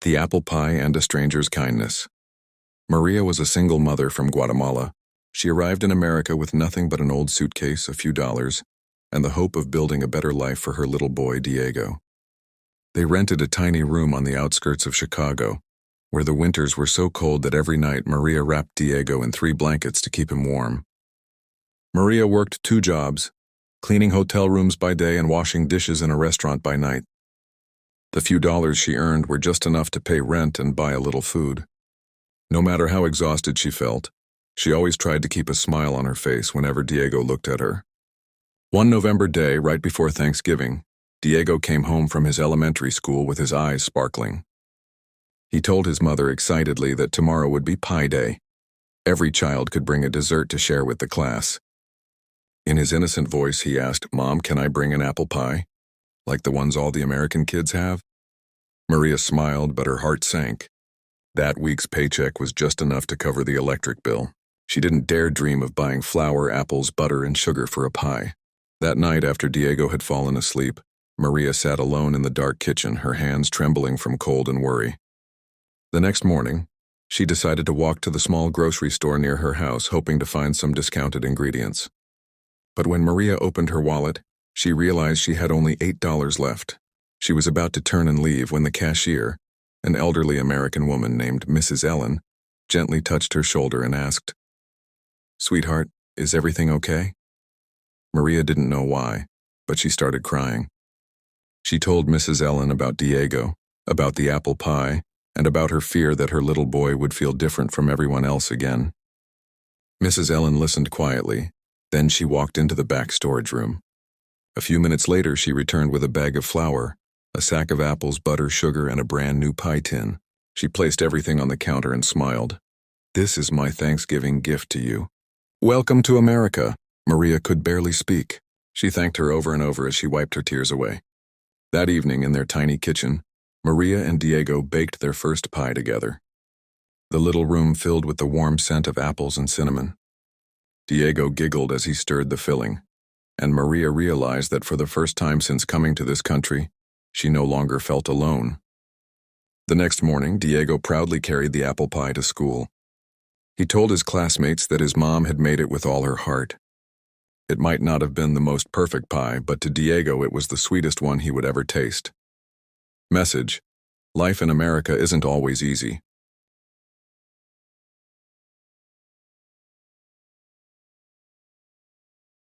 The Apple Pie and a Stranger's Kindness. Maria was a single mother from Guatemala. She arrived in America with nothing but an old suitcase, a few dollars, and the hope of building a better life for her little boy, Diego. They rented a tiny room on the outskirts of Chicago, where the winters were so cold that every night Maria wrapped Diego in 3 blankets to keep him warm. Maria worked 2 jobs, cleaning hotel rooms by day and washing dishes in a restaurant by night. The few dollars she earned were just enough to pay rent and buy a little food. No matter how exhausted she felt, she always tried to keep a smile on her face whenever Diego looked at her. One November day, right before Thanksgiving, Diego came home from his elementary school with his eyes sparkling. He told his mother excitedly that tomorrow would be Pie Day. Every child could bring a dessert to share with the class. In his innocent voice, he asked, "Mom, can I bring an apple pie? Like the ones all the American kids have?" Maria smiled, but her heart sank. That week's paycheck was just enough to cover the electric bill. She didn't dare dream of buying flour, apples, butter, and sugar for a pie. That night, after Diego had fallen asleep, Maria sat alone in the dark kitchen, her hands trembling from cold and worry. The next morning, she decided to walk to the small grocery store near her house, hoping to find some discounted ingredients. But when Maria opened her wallet, she realized she had only $8 left. She was about to turn and leave when the cashier, an elderly American woman named Mrs. Ellen, gently touched her shoulder and asked, "Sweetheart, is everything okay?" Maria didn't know why, but she started crying. She told Mrs. Ellen about Diego, about the apple pie, and about her fear that her little boy would feel different from everyone else again. Mrs. Ellen listened quietly, then she walked into the back storage room. A few minutes later, she returned with a bag of flour, a sack of apples, butter, sugar, and a brand new pie tin. She placed everything on the counter and smiled. "This is my Thanksgiving gift to you." "Welcome to America." Maria could barely speak. She thanked her over and over as she wiped her tears away. That evening, in their tiny kitchen, Maria and Diego baked their first pie together. The little room filled with the warm scent of apples and cinnamon. Diego giggled as he stirred the filling, and Maria realized that for the first time since coming to this country, she no longer felt alone. The next morning, Diego proudly carried the apple pie to school. He told his classmates that his mom had made it with all her heart. It might not have been the most perfect pie, but to Diego it was the sweetest one he would ever taste. Message: life in America isn't always easy.